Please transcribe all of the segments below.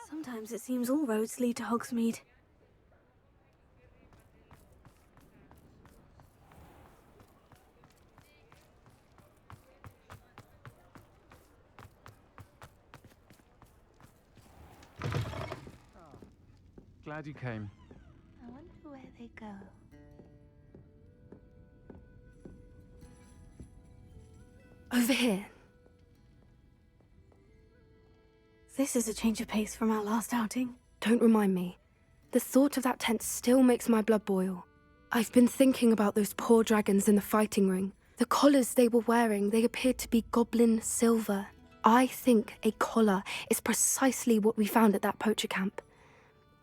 Sometimes it seems all roads lead to Hogsmeade. Glad you came. I wonder where they go. Over here. This is a change of pace from our last outing. Don't remind me. The thought of that tent still makes my blood boil. I've been thinking about those poor dragons in the fighting ring. The collars they were wearing, they appeared to be goblin silver. I think a collar is precisely what we found at that poacher camp.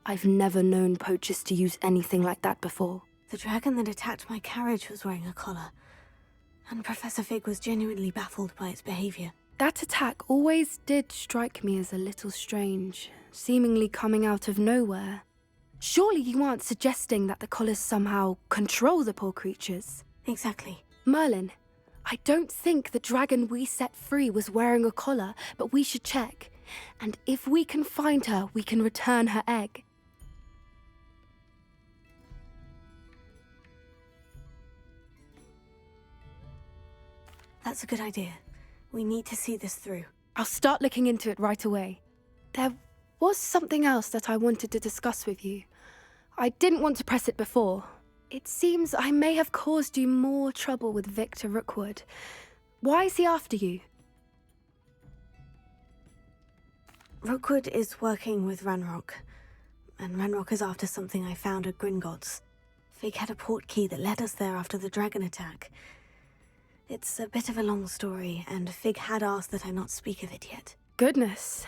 I've never known poachers to use anything like that before. The dragon that attacked my carriage was wearing a collar, and Professor Fig was genuinely baffled by its behavior. That attack always did strike me as a little strange, seemingly coming out of nowhere. Surely you aren't suggesting that the collars somehow control the poor creatures? Exactly. Merlin, I don't think the dragon we set free was wearing a collar, but we should check. And if we can find her, we can return her egg. That's a good idea. We need to see this through. I'll start looking into it right away. There was something else that I wanted to discuss with you. I didn't want to press it before. It seems I may have caused you more trouble with Victor Rookwood. Why is he after you? Rookwood is working with Ranrock, and Ranrock is after something I found at Gringotts. Fig had a portkey that led us there after the dragon attack. It's a bit of a long story, and Fig had asked that I not speak of it yet. Goodness.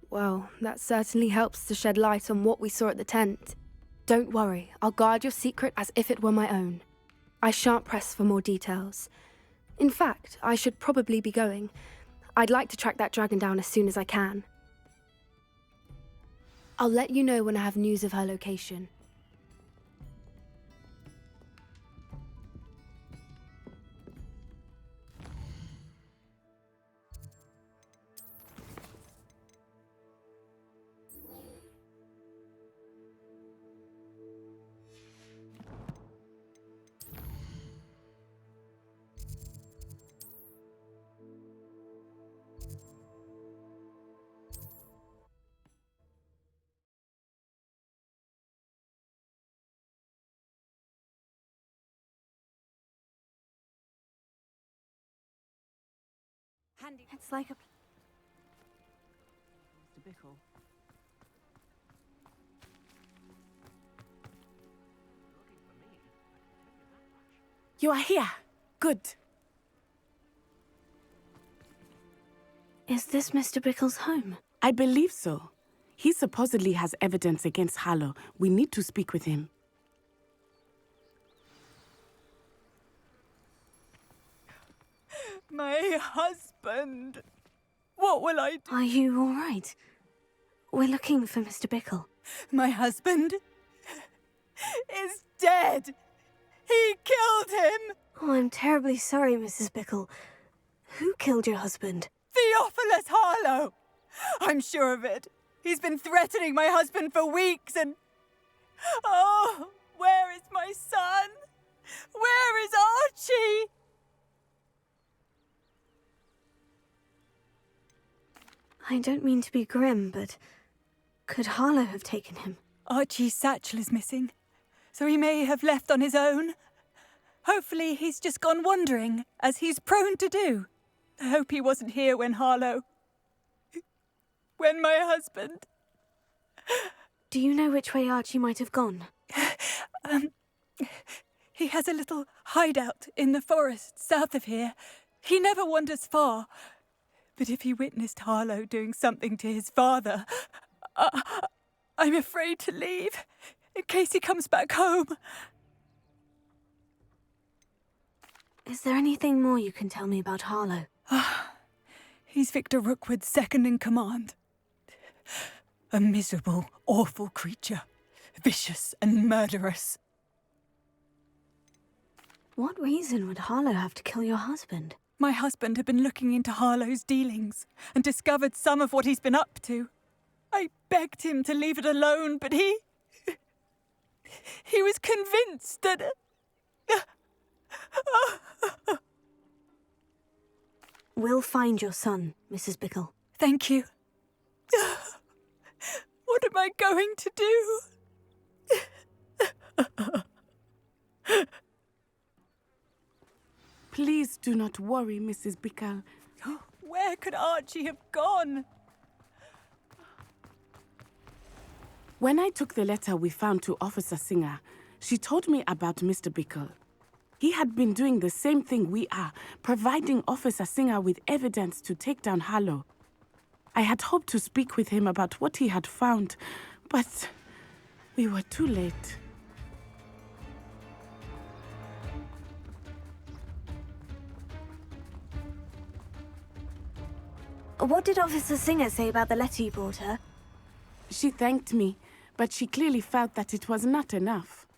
Well, that certainly helps to shed light on what we saw at the tent. Don't worry, I'll guard your secret as if it were my own. I shan't press for more details. In fact, I should probably be going. I'd like to track that dragon down as soon as I can. I'll let you know when I have news of her location. It's like a... Mr. Bickle. You are here. Good. Is this Mr. Bickle's home? I believe so. He supposedly has evidence against Harlow. We need to speak with him. My husband! What will I do? Are you all right? We're looking for Mr. Bickle. My husband is dead! He killed him! Oh, I'm terribly sorry, Mrs. Bickle. Who killed your husband? Theophilus Harlow! I'm sure of it. He's been threatening my husband for weeks and... Oh, where is my son? Where is Archie? I don't mean to be grim, but could Harlow have taken him? Archie's satchel is missing, so he may have left on his own. Hopefully he's just gone wandering, as he's prone to do. I hope he wasn't here when when my husband... Do you know which way Archie might have gone? He has a little hideout in the forest south of here. He never wanders far. But if he witnessed Harlow doing something to his father, I'm afraid to leave, in case he comes back home. Is there anything more you can tell me about Harlow? He's Victor Rookwood's second in command. A miserable, awful creature, vicious and murderous. What reason would Harlow have to kill your husband? My husband had been looking into Harlow's dealings and discovered some of what he's been up to. I begged him to leave it alone, but he was convinced that... We'll find your son, Mrs. Bickle. Thank you. What am I going to do? Please do not worry, Mrs. Bickle. Where could Archie have gone? When I took the letter we found to Officer Singer, she told me about Mr. Bickle. He had been doing the same thing we are, providing Officer Singer with evidence to take down Harlow. I had hoped to speak with him about what he had found, but we were too late. What did Officer Singer say about the letter you brought her? She thanked me, but she clearly felt that it was not enough.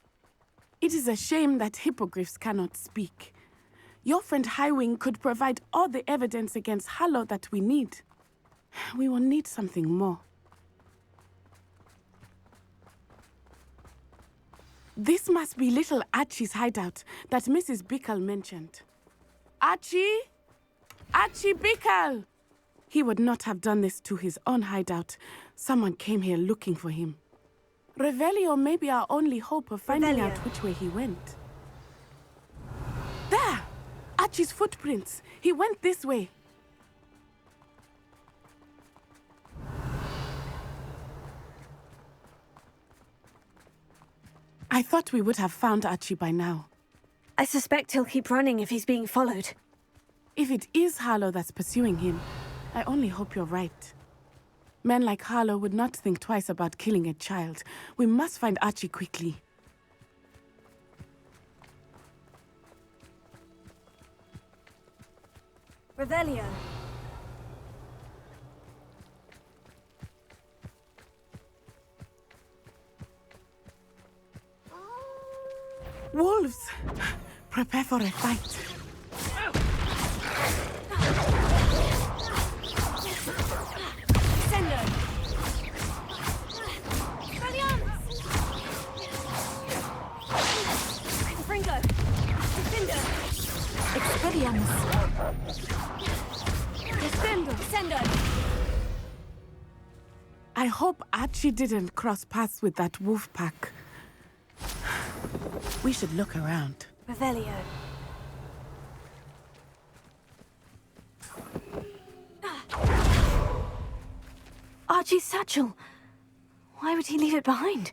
It is a shame that hippogriffs cannot speak. Your friend Highwing could provide all the evidence against Harlow that we need. We will need something more. This must be little Archie's hideout that Mrs. Bickle mentioned. Archie? Archie Bickle! He would not have done this to his own hideout. Someone came here looking for him. Revelio may be our only hope of finding out which way he went. There! Archie's footprints. He went this way. I thought we would have found Archie by now. I suspect he'll keep running if he's being followed. If it is Harlow that's pursuing him, I only hope you're right. Men like Harlow would not think twice about killing a child. We must find Archie quickly. Revelio. Wolves! Prepare for a fight. I hope Archie didn't cross paths with that wolf pack. We should look around. Revelio. Archie's satchel. Why would he leave it behind?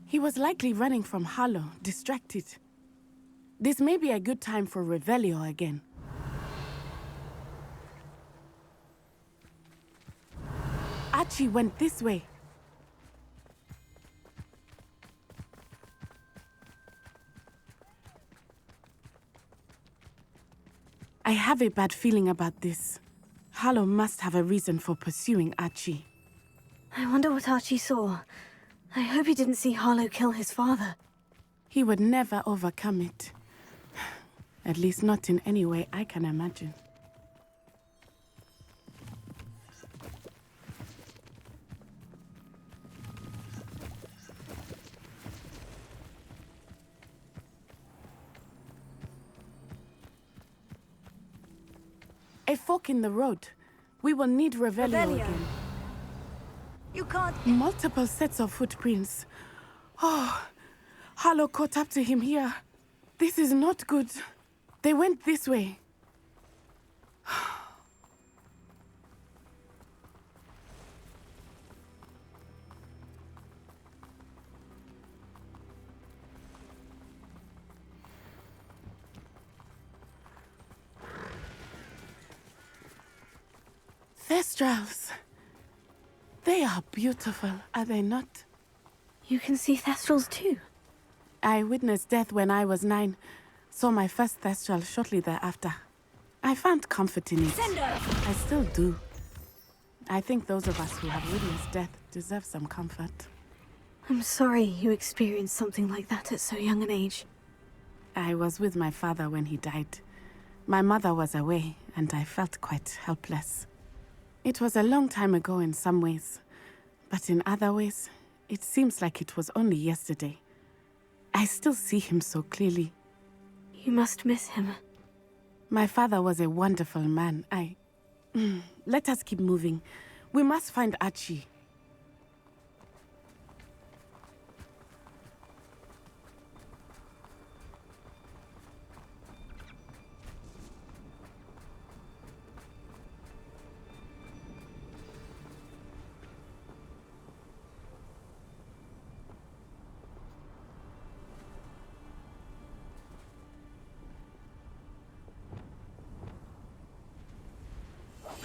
He was likely running from Harlow, distracted. This may be a good time for Revelio again. Archie went this way. I have a bad feeling about this. Harlow must have a reason for pursuing Archie. I wonder what Archie saw. I hope he didn't see Harlow kill his father. He would never overcome it. At least not in any way I can imagine. A fork in the road. We will need Revelio again. You can't... Multiple sets of footprints. Oh, Harlow caught up to him here. This is not good. They went this way. Thestrals. They are beautiful, are they not? You can see Thestrals too. I witnessed death when I was 9. Saw my first Thestral shortly thereafter. I found comfort in it. I still do. I think those of us who have witnessed death deserve some comfort. I'm sorry you experienced something like that at so young an age. I was with my father when he died. My mother was away, and I felt quite helpless. It was a long time ago in some ways. But in other ways, it seems like it was only yesterday. I still see him so clearly. You must miss him. My father was a wonderful man. Let us keep moving. We must find Archie.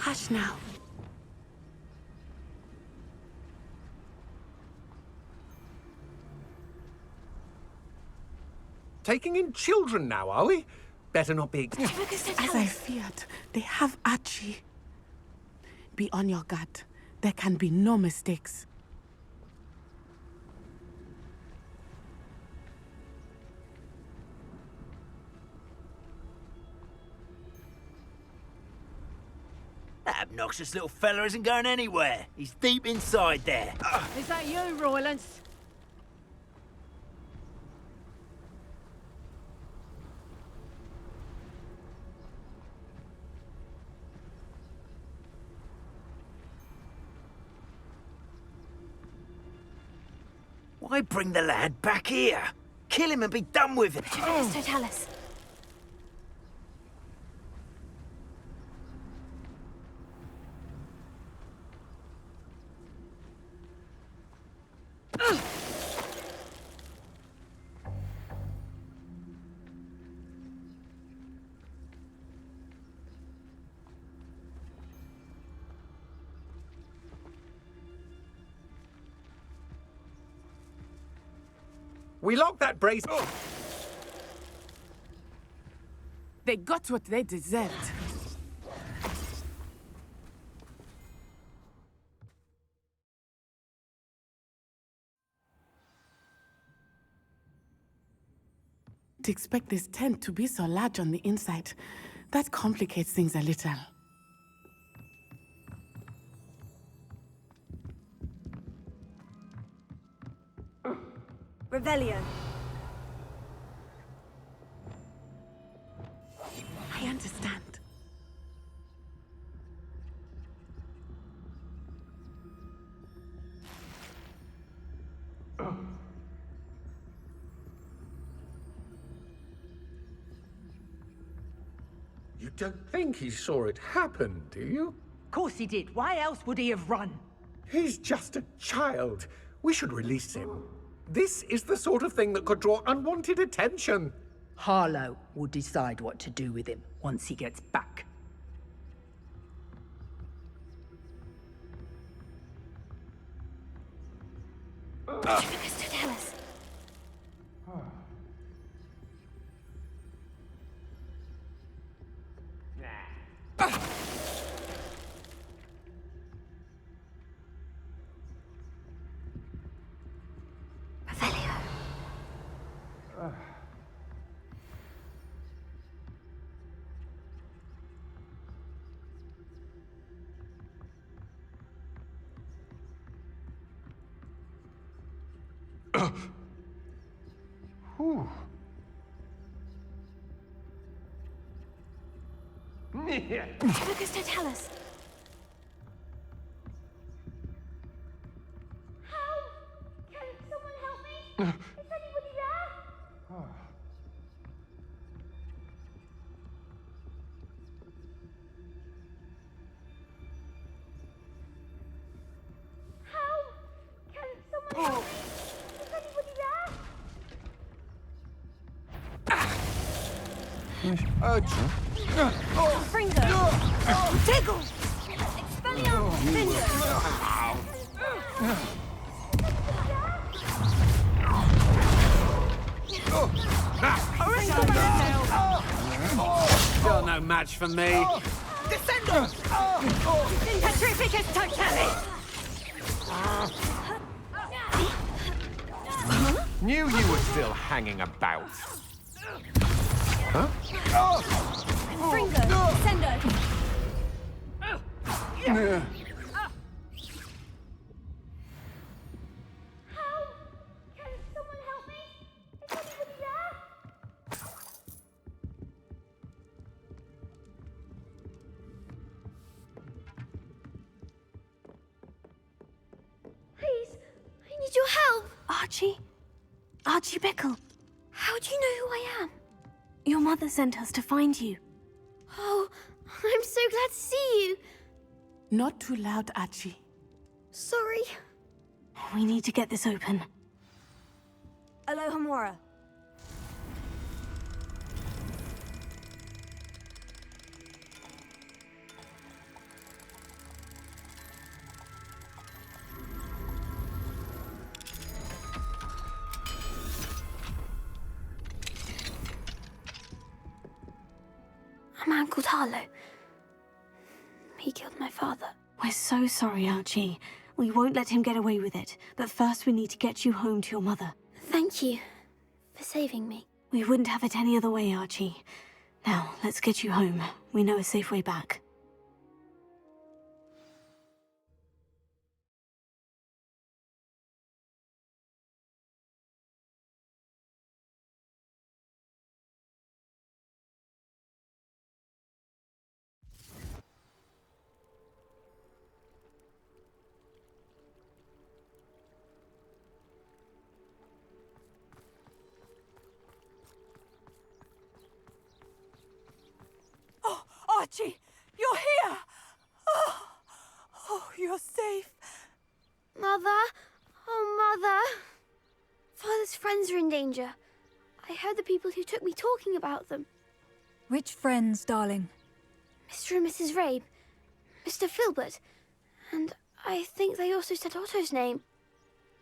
Hush now. Taking in children now, are we? Better not be... As I feared, they have Archie. Be on your guard. There can be no mistakes. That obnoxious little fella isn't going anywhere. He's deep inside there. Is that you, Roylance? Why bring the lad back here? Kill him and be done with it. Totalis. We locked that brace... They got what they deserved. To expect this tent to be so large on the inside, that complicates things a little. Revelio. I understand. You don't think he saw it happen, do you? Of course he did. Why else would he have run? He's just a child. We should release him. This is the sort of thing that could draw unwanted attention. Harlow will decide what to do with him once he gets back. Totalis. Lucas Totalis. Help! Can someone help me? Is anybody there? Help! Can someone help me? Is anybody there? Fringo. Diggle. Expelliarmus. Still no match for me. Descendo! Petrificus Totalis! Knew you were still hanging about. Huh? Fringo. Descendo. Archie? Archie Bickle. How do you know who I am? Your mother sent us to find you. Oh, I'm so glad to see you. Not too loud, Archie. Sorry. We need to get this open. Alohomora. A man called Harlow. He killed my father. We're so sorry, Archie. We won't let him get away with it. But first we need to get you home to your mother. Thank you for saving me. We wouldn't have it any other way, Archie. Now, let's get you home. We know a safe way back. Archie, you're here! Oh, you're safe. Mother? Oh, Mother. Father's friends are in danger. I heard the people who took me talking about them. Which friends, darling? Mr. and Mrs. Rabe, Mr. Filbert, and I think they also said Otto's name.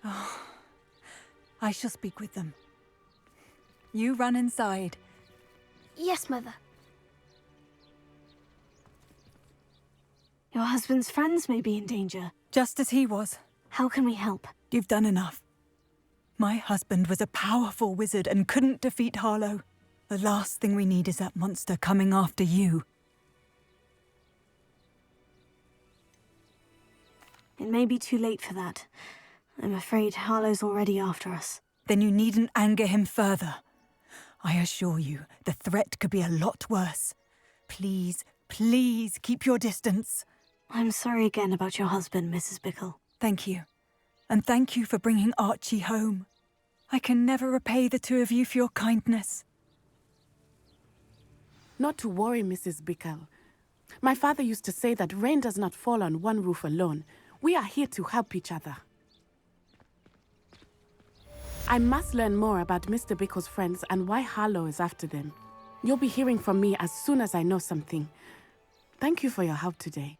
Oh, I shall speak with them. You run inside. Yes, Mother. Your husband's friends may be in danger. Just as he was. How can we help? You've done enough. My husband was a powerful wizard and couldn't defeat Harlow. The last thing we need is that monster coming after you. It may be too late for that. I'm afraid Harlow's already after us. Then you needn't anger him further. I assure you, the threat could be a lot worse. Please, please keep your distance. I'm sorry again about your husband, Mrs. Bickle. Thank you. And thank you for bringing Archie home. I can never repay the two of you for your kindness. Not to worry, Mrs. Bickle. My father used to say that rain does not fall on one roof alone. We are here to help each other. I must learn more about Mr. Bickle's friends and why Harlow is after them. You'll be hearing from me as soon as I know something. Thank you for your help today.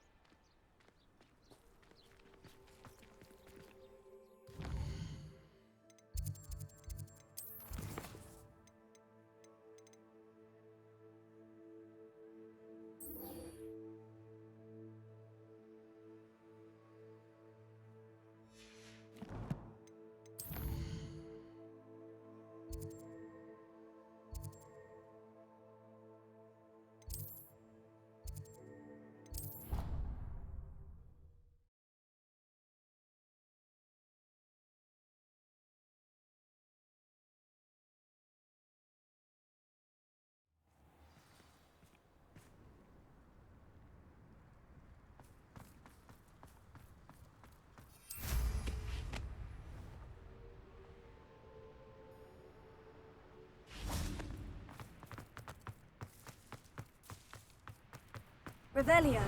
Revelio.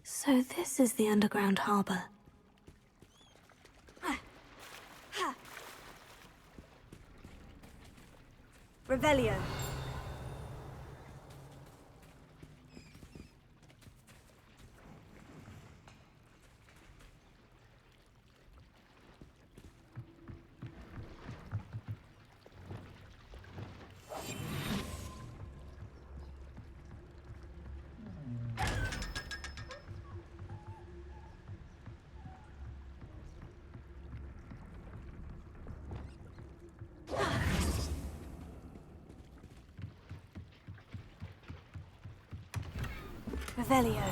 So this is the underground harbor. Revelio. Revelio.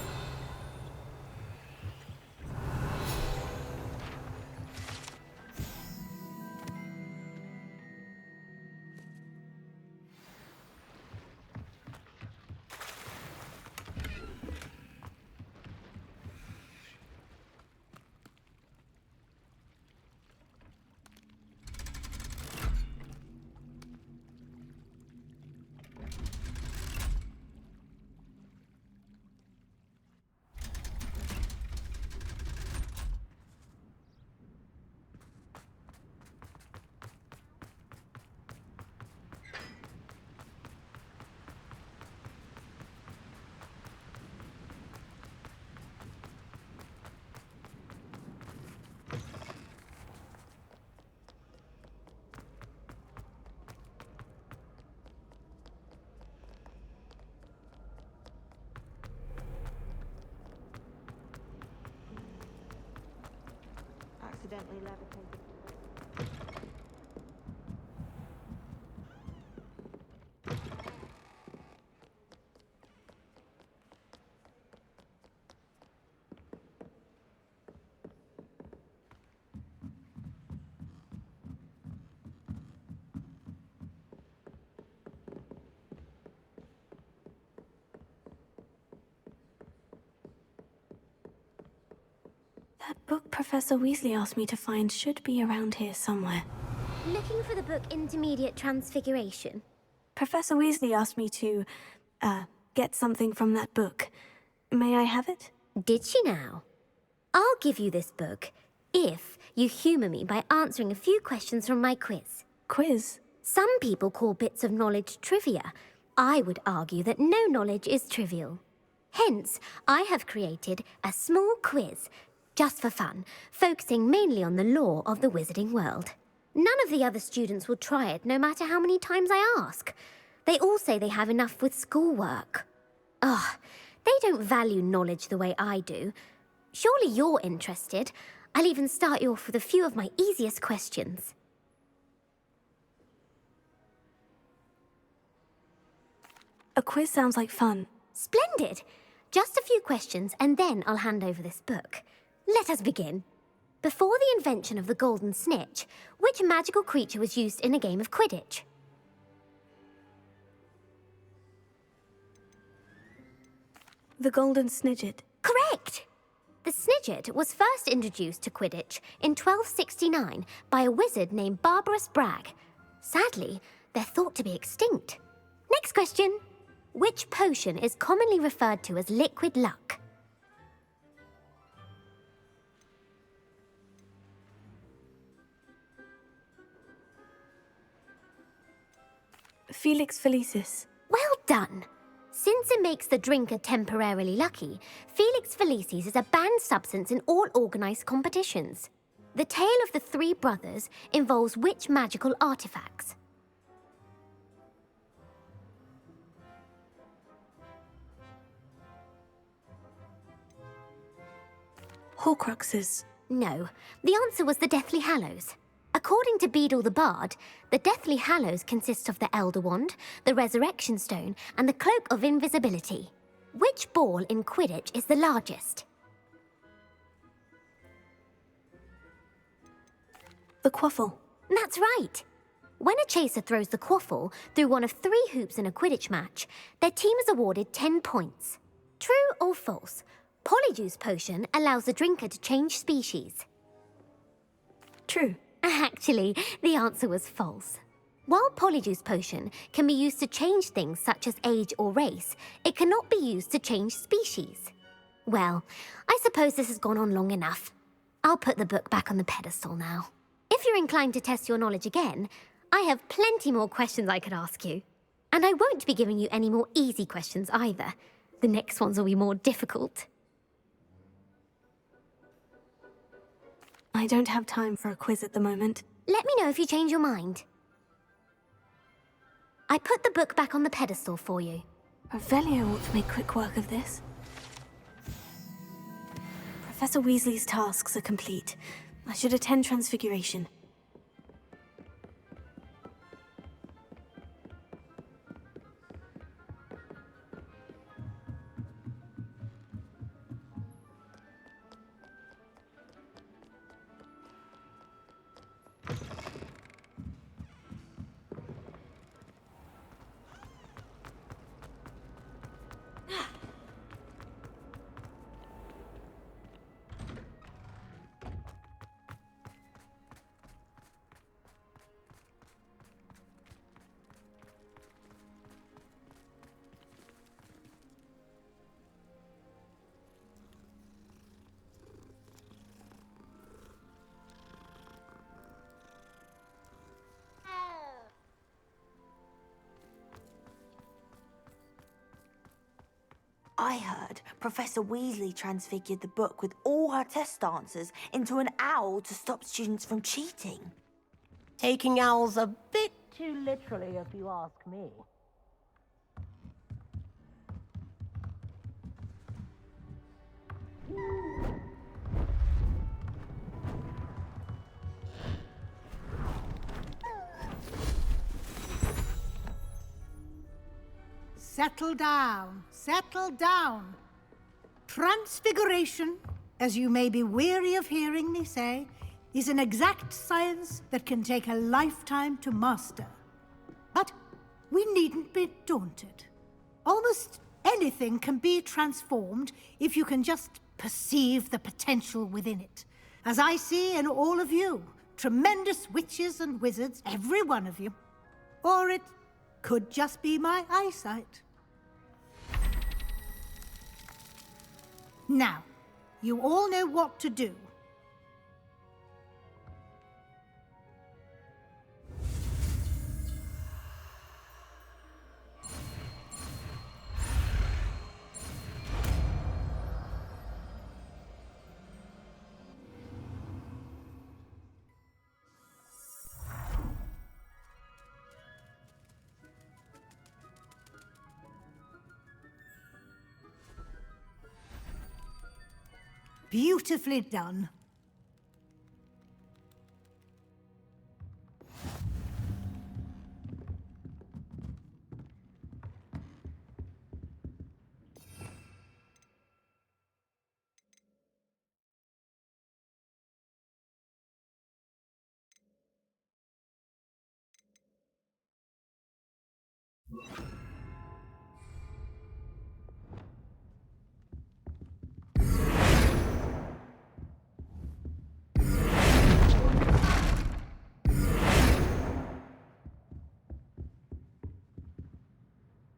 accidentally levitated. That book Professor Weasley asked me to find should be around here somewhere. Looking for the book Intermediate Transfiguration? Professor Weasley asked me to, get something from that book. May I have it? Did she now? I'll give you this book if you humour me by answering a few questions from my quiz. Quiz? Some people call bits of knowledge trivia. I would argue that no knowledge is trivial. Hence, I have created a small quiz, just for fun, focusing mainly on the lore of the wizarding world. None of the other students will try it, no matter how many times I ask. They all say they have enough with schoolwork. Ugh, they don't value knowledge the way I do. Surely you're interested. I'll even start you off with a few of my easiest questions. A quiz sounds like fun. Splendid! Just a few questions, and then I'll hand over this book. Let us begin. Before the invention of the golden snitch, which magical creature was used in a game of Quidditch? The golden snidget. Correct! The snidget was first introduced to Quidditch in 1269 by a wizard named Barbarous Bragg. Sadly, they're thought to be extinct. Next question. Which potion is commonly referred to as liquid luck? Felix Felicis. Well done! Since it makes the drinker temporarily lucky, Felix Felicis is a banned substance in all organised competitions. The tale of the three brothers involves which magical artifacts? Horcruxes. No, the answer was the Deathly Hallows. According to Beadle the Bard, the Deathly Hallows consists of the Elder Wand, the Resurrection Stone, and the Cloak of Invisibility. Which ball in Quidditch is the largest? The quaffle. That's right. When a chaser throws the quaffle through one of 3 hoops in a Quidditch match, their team is awarded 10 points. True or false? Polyjuice Potion allows the drinker to change species. True. Actually, the answer was false. While Polyjuice Potion can be used to change things such as age or race, it cannot be used to change species. Well, I suppose this has gone on long enough. I'll put the book back on the pedestal now. If you're inclined to test your knowledge again, I have plenty more questions I could ask you. And I won't be giving you any more easy questions either. The next ones will be more difficult. I don't have time for a quiz at the moment. Let me know if you change your mind. I put the book back on the pedestal for you. Revelio ought to make quick work of this. Professor Weasley's tasks are complete. I should attend Transfiguration. I heard Professor Weasley transfigured the book with all her test answers into an owl to stop students from cheating. Taking owls a bit too literally, if you ask me. settle down. Settle down. Transfiguration, as you may be weary of hearing me say, is an exact science that can take a lifetime to master. But we needn't be daunted. Almost anything can be transformed if you can just perceive the potential within it. As I see in all of you, tremendous witches and wizards, every one of you. Or it could just be my eyesight. Now, you all know what to do. Beautifully done.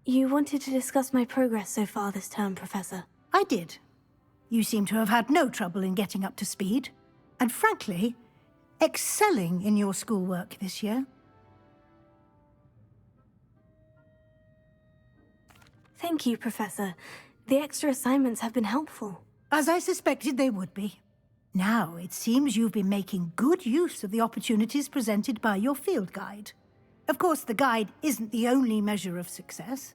You wanted to discuss my progress so far this term, Professor. I did. You seem to have had no trouble in getting up to speed. And frankly, excelling in your schoolwork this year. Thank you, Professor. The extra assignments have been helpful. As I suspected they would be. Now, it seems you've been making good use of the opportunities presented by your field guide. Of course, the guide isn't the only measure of success.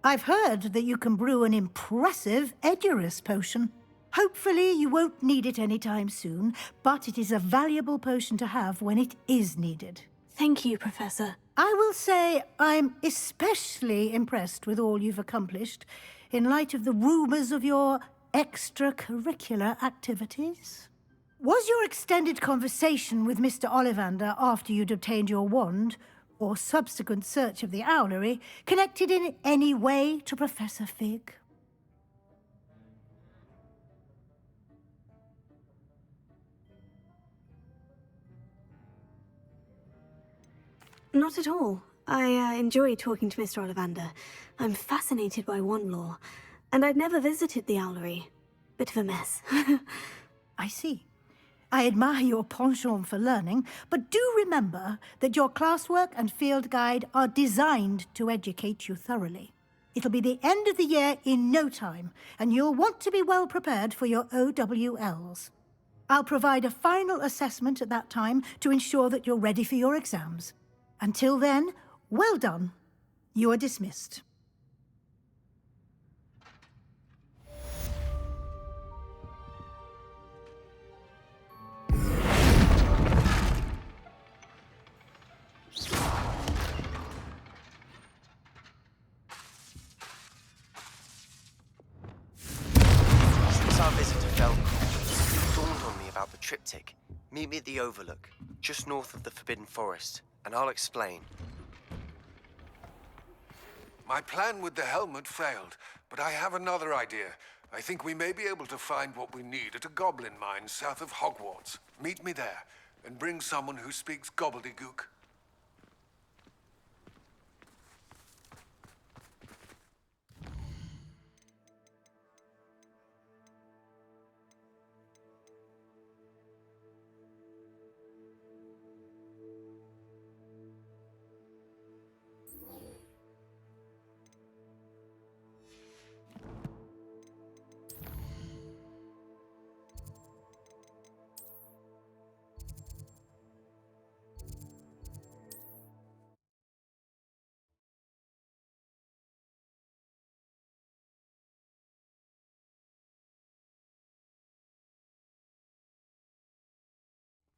I've heard that you can brew an impressive Edurus potion. Hopefully, you won't need it anytime soon, but it is a valuable potion to have when it is needed. Thank you, Professor. I will say I'm especially impressed with all you've accomplished in light of the rumors of your extracurricular activities. Was your extended conversation with Mr. Ollivander after you'd obtained your wand, or subsequent search of the owlery, connected in any way to Professor Fig? Not at all. I enjoy talking to Mr. Ollivander. I'm fascinated by wand lore, and I'd never visited the owlery. Bit of a mess. I see. I admire your penchant for learning, but do remember that your classwork and field guide are designed to educate you thoroughly. It'll be the end of the year in no time, and you'll want to be well prepared for your OWLs. I'll provide a final assessment at that time to ensure that you're ready for your exams. Until then, well done. You are dismissed. Since our visit to Felcom, it dawned on me about the triptych. Meet me at the Overlook, just north of the Forbidden Forest, and I'll explain. My plan with the helmet failed, but I have another idea. I think we may be able to find what we need at a goblin mine south of Hogwarts. Meet me there, and bring someone who speaks gobbledygook.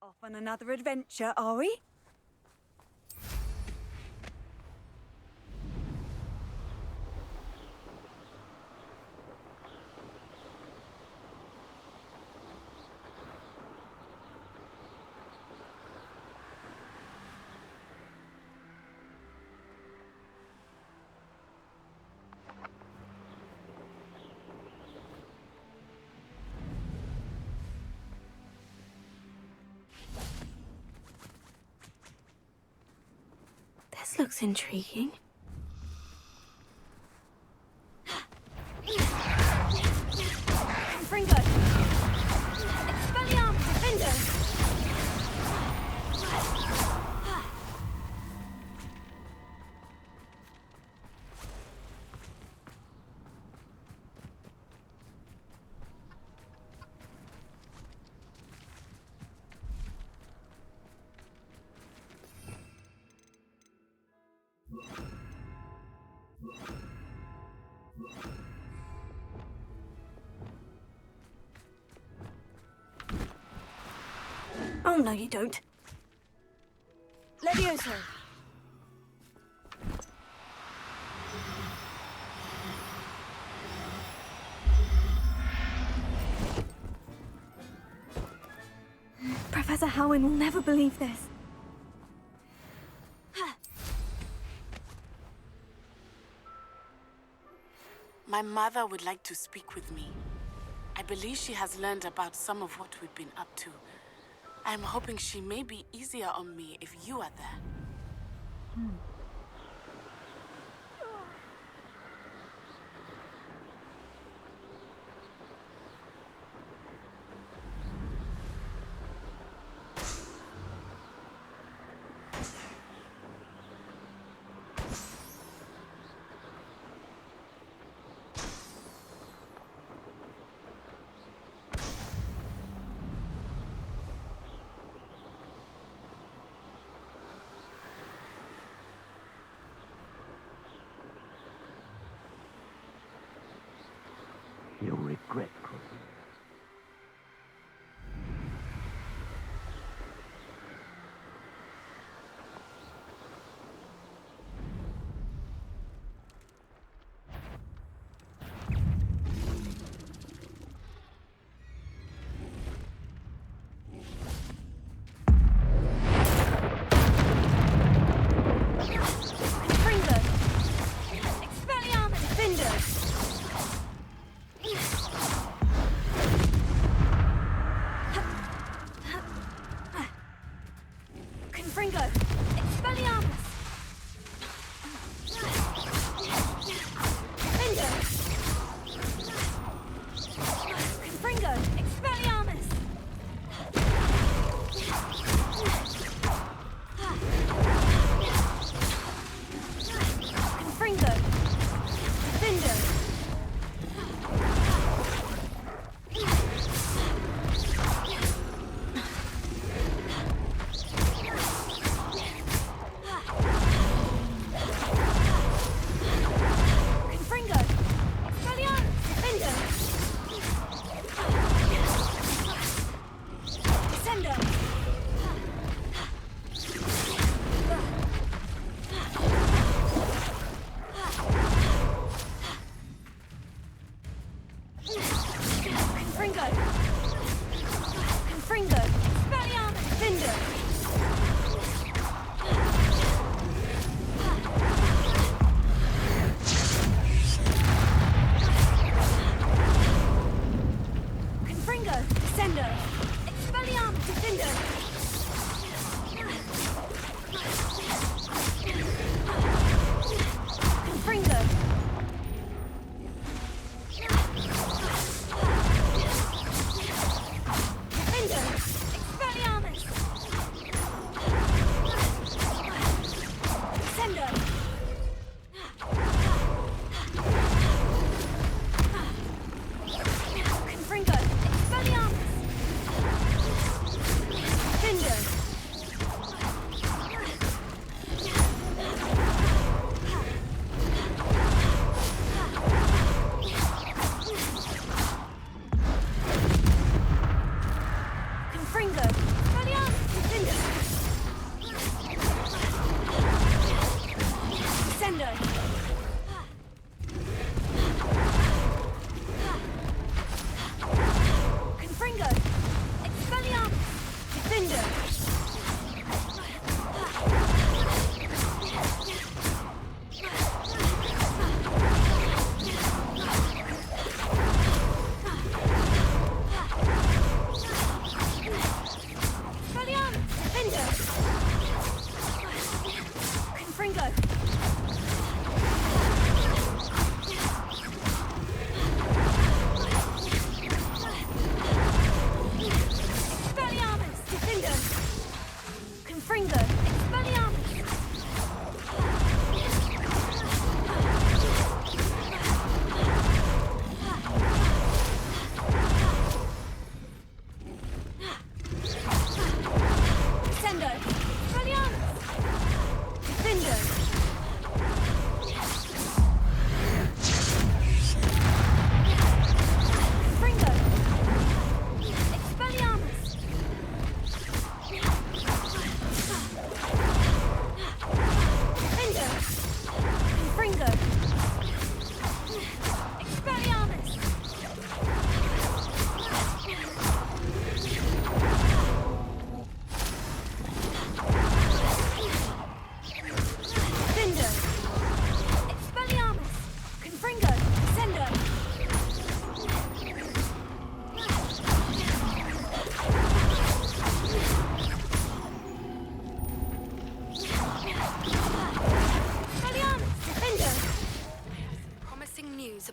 Off on another adventure, are we? This looks intriguing. Fringo! Expelliarmus Defender! Oh, no, you don't. Levioso. Professor Howin will never believe this. My mother would like to speak with me. I believe she has learned about some of what we've been up to. I'm hoping she may be easier on me if you are there. You'll regret, cousin.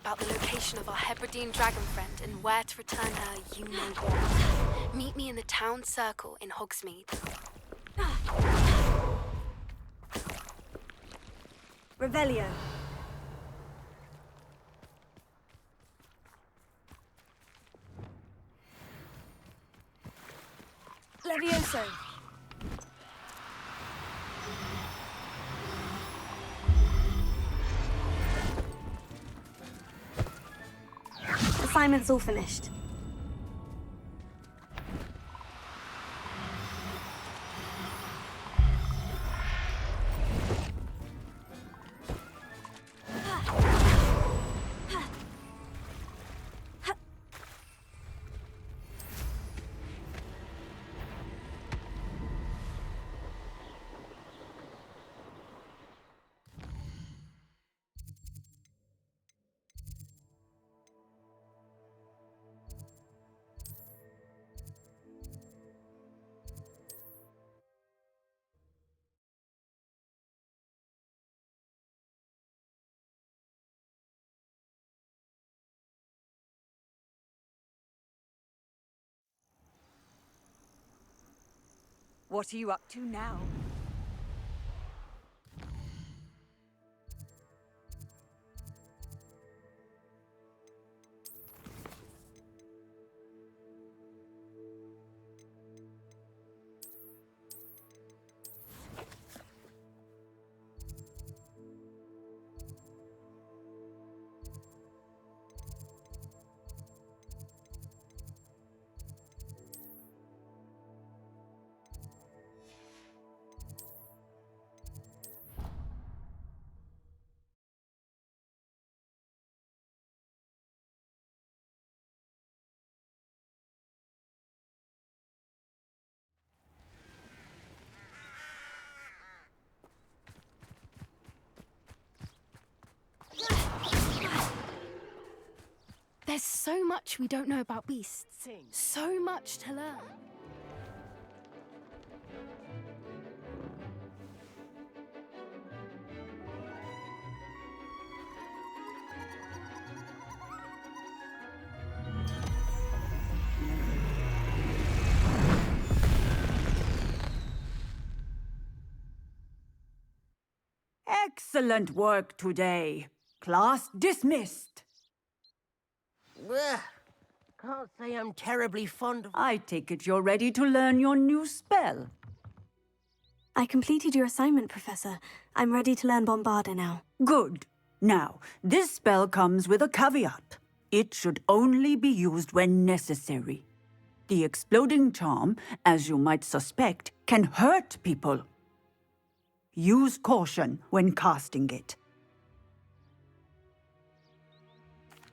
about the location of our Hebridean dragon friend and where to return her, you know what. Meet me in the town circle in Hogsmeade. Revelio. Levioso. Assignment's all finished. What are you up to now? There's so much we don't know about beasts. So much to learn. Excellent work today. Class dismissed. Ugh, can't say I'm terribly fond of... I take it you're ready to learn your new spell. I completed your assignment, Professor. I'm ready to learn Bombarda now. Good. Now, this spell comes with a caveat. It should only be used when necessary. The exploding charm, as you might suspect, can hurt people. Use caution when casting it.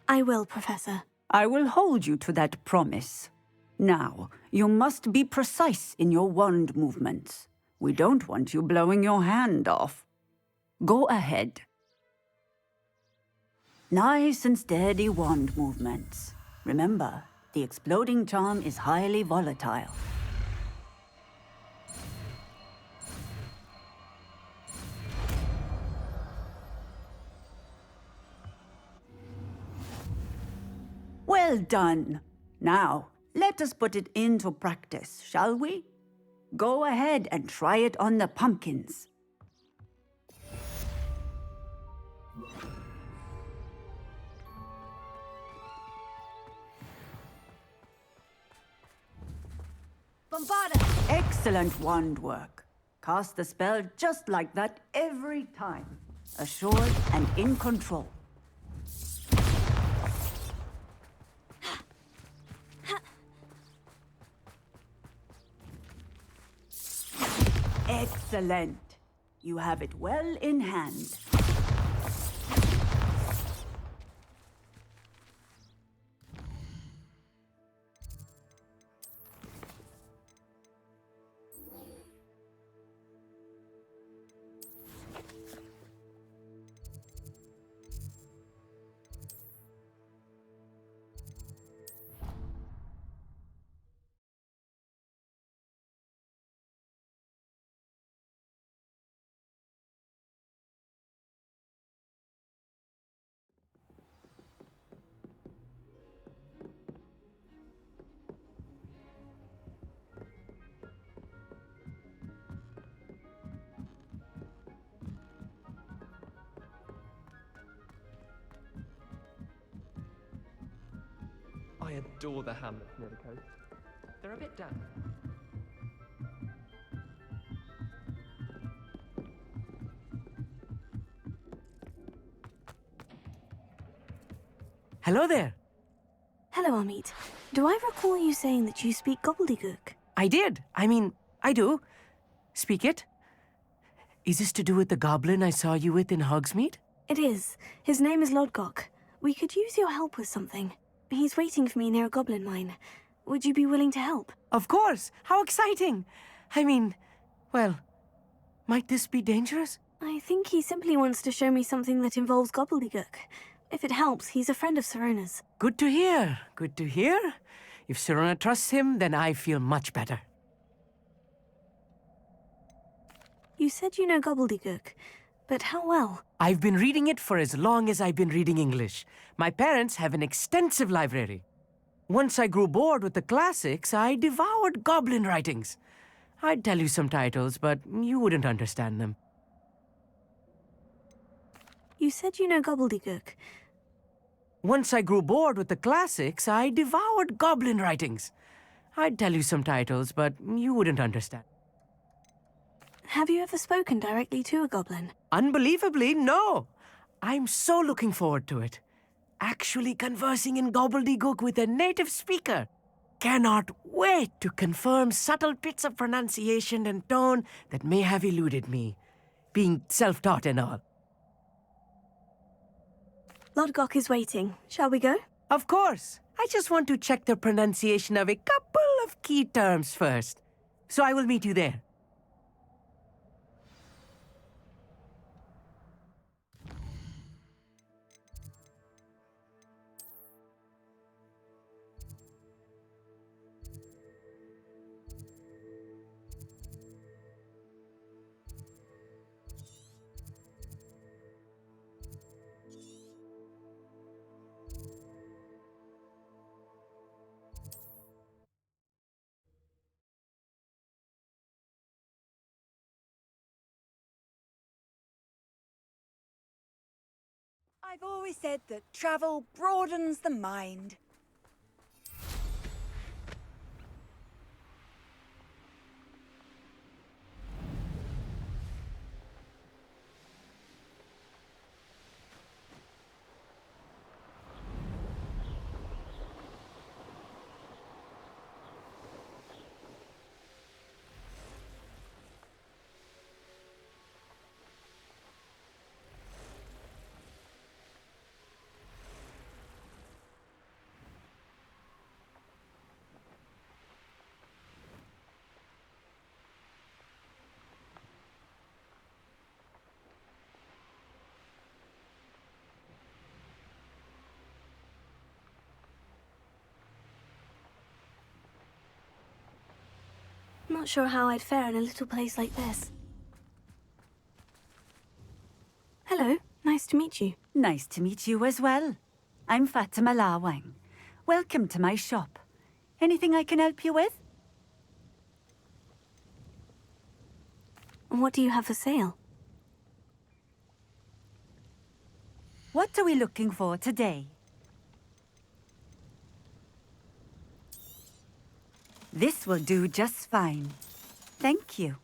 I will, Professor. I will hold you to that promise. Now, you must be precise in your wand movements. We don't want you blowing your hand off. Go ahead. Nice and steady wand movements. Remember, the exploding charm is highly volatile. Well done. Now, let us put it into practice, shall we? Go ahead and try it on the pumpkins. Bombarda! Excellent wand work. Cast the spell just like that every time. Assured and in control. Excellent. You have it well in hand. adore the hamlets near the coast. They're a bit damp. Hello there. Hello, Amit. Do I recall you saying that you speak gobbledygook? I did. I mean, I do. Speak it. Is this to do with the goblin I saw you with in Hogsmeade? It is. His name is Lodgok. We could use your help with something. He's waiting for me near a goblin mine. Would you be willing to help? Of course. How exciting. I mean, well, might this be dangerous? I think he simply wants to show me something that involves gobbledygook. If it helps, he's a friend of Sirona's. Good to hear. Good to hear. If Sirona trusts him, then I feel much better. You said you know gobbledygook, but how well? I've been reading it for as long as I've been reading English. My parents have an extensive library. Once I grew bored with the classics, I devoured goblin writings. I'd tell you some titles, but you wouldn't understand them. You said you know gobbledygook. Once I grew bored with the classics, I devoured goblin writings. I'd tell you some titles, but you wouldn't understand. Have you ever spoken directly to a goblin? Unbelievably, no. I'm so looking forward to it. Actually conversing in gobbledygook with a native speaker. Cannot wait to confirm subtle bits of pronunciation and tone that may have eluded me, being self-taught and all. Lodgok is waiting. Shall we go? Of course. I just want to check the pronunciation of a couple of key terms first. So I will meet you there. I've always said that travel broadens the mind. Not sure how I'd fare in a little place like this. Hello, nice to meet you. Nice to meet you as well. I'm Fatima Lawang. Welcome to my shop. Anything I can help you with? What do you have for sale? What are we looking for today? This will do just fine. Thank you.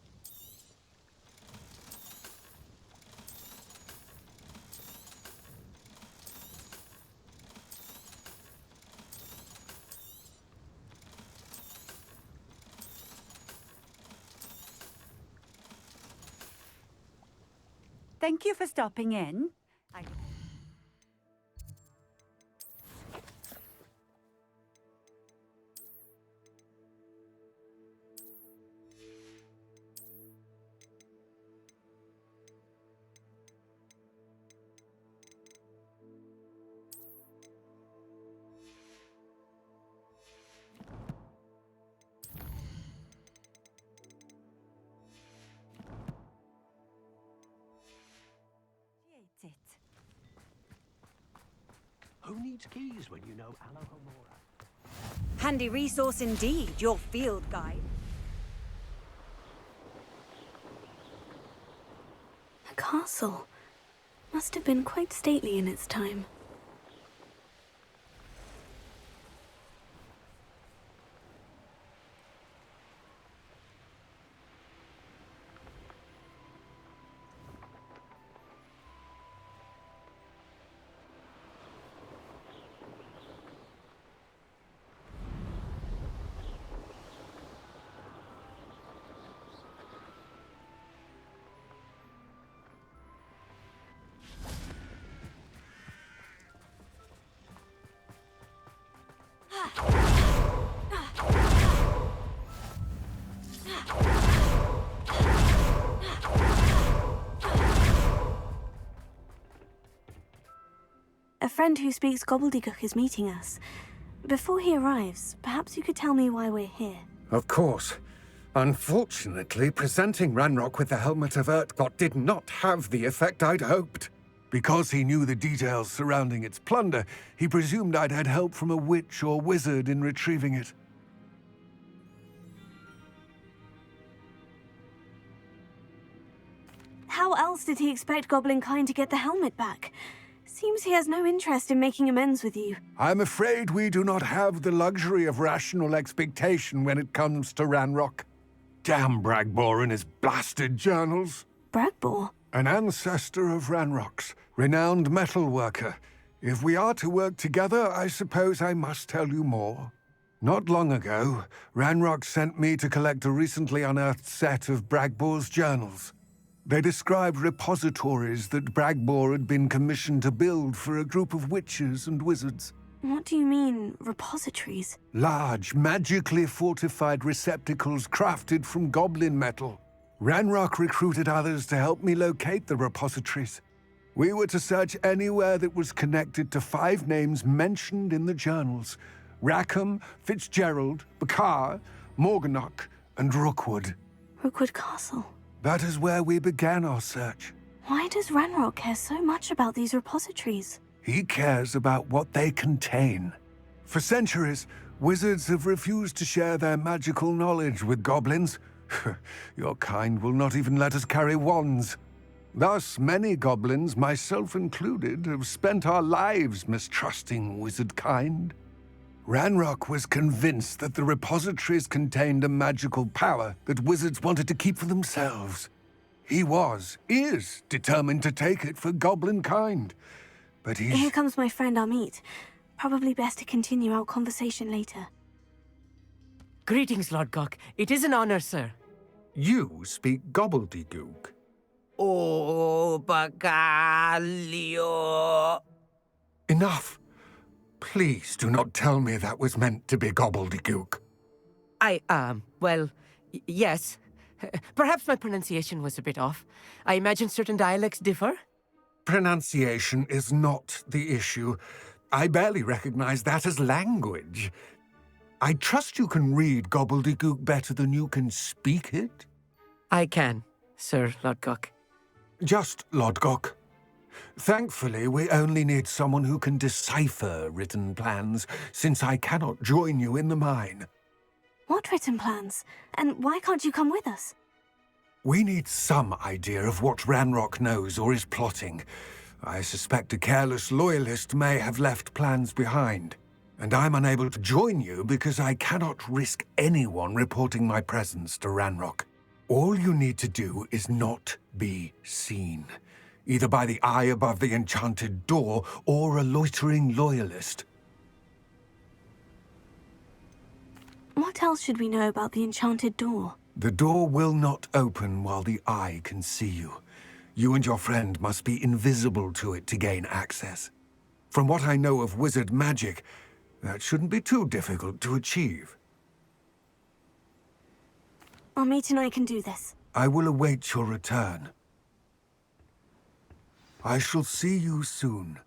Thank you for stopping in. Who needs keys when you know Alohomora? Handy resource indeed, your field guide. A castle. Must have been quite stately in its time. A friend who speaks gobbledygook is meeting us. Before he arrives, perhaps you could tell me why we're here. Of course. Unfortunately, presenting Ranrock with the Helmet of Urtkot did not have the effect I'd hoped. Because he knew the details surrounding its plunder, he presumed I'd had help from a witch or wizard in retrieving it. How else did he expect Goblinkind to get the helmet back? Seems he has no interest in making amends with you. I'm afraid we do not have the luxury of rational expectation when it comes to Ranrock. Damn Bragbor and his blasted journals. Bragbor? An ancestor of Ranrock's, renowned metal worker. If we are to work together, I suppose I must tell you more. Not long ago, Ranrock sent me to collect a recently unearthed set of Bragbor's journals. They described repositories that Bragbor had been commissioned to build for a group of witches and wizards. What do you mean, repositories? Large, magically fortified receptacles crafted from goblin metal. Ranrock recruited others to help me locate the repositories. We were to search anywhere that was connected to 5 names mentioned in the journals: Rackham, Fitzgerald, Bakar, Morganach, and Rookwood. Rookwood Castle. That is where we began our search. Why does Ranrock care so much about these repositories? He cares about what they contain. For centuries, wizards have refused to share their magical knowledge with goblins. Your kind will not even let us carry wands. Thus, many goblins, myself included, have spent our lives mistrusting wizard kind. Ranrock was convinced that the repositories contained a magical power that wizards wanted to keep for themselves. He is determined to take it for goblin kind. But Here comes my friend Amit. Probably best to continue our conversation later. Greetings, Lord Gok. It is an honor, sir. You speak gobbledygook. Oh, Bagalio. Enough. Please do not tell me that was meant to be gobbledygook. Yes. Perhaps my pronunciation was a bit off. I imagine certain dialects differ. Pronunciation is not the issue. I barely recognize that as language. I trust you can read gobbledygook better than you can speak it? I can, Sir Lodgok. Just Lodgok. Thankfully, we only need someone who can decipher written plans, since I cannot join you in the mine. What written plans? And why can't you come with us? We need some idea of what Ranrock knows or is plotting. I suspect a careless loyalist may have left plans behind. And I'm unable to join you because I cannot risk anyone reporting my presence to Ranrock. All you need to do is not be seen, either by the eye above the enchanted door or a loitering loyalist. What else should we know about the enchanted door? The door will not open while the eye can see you. You and your friend must be invisible to it to gain access. From what I know of wizard magic, that shouldn't be too difficult to achieve. Amit and I can do this. I will await your return. I shall see you soon.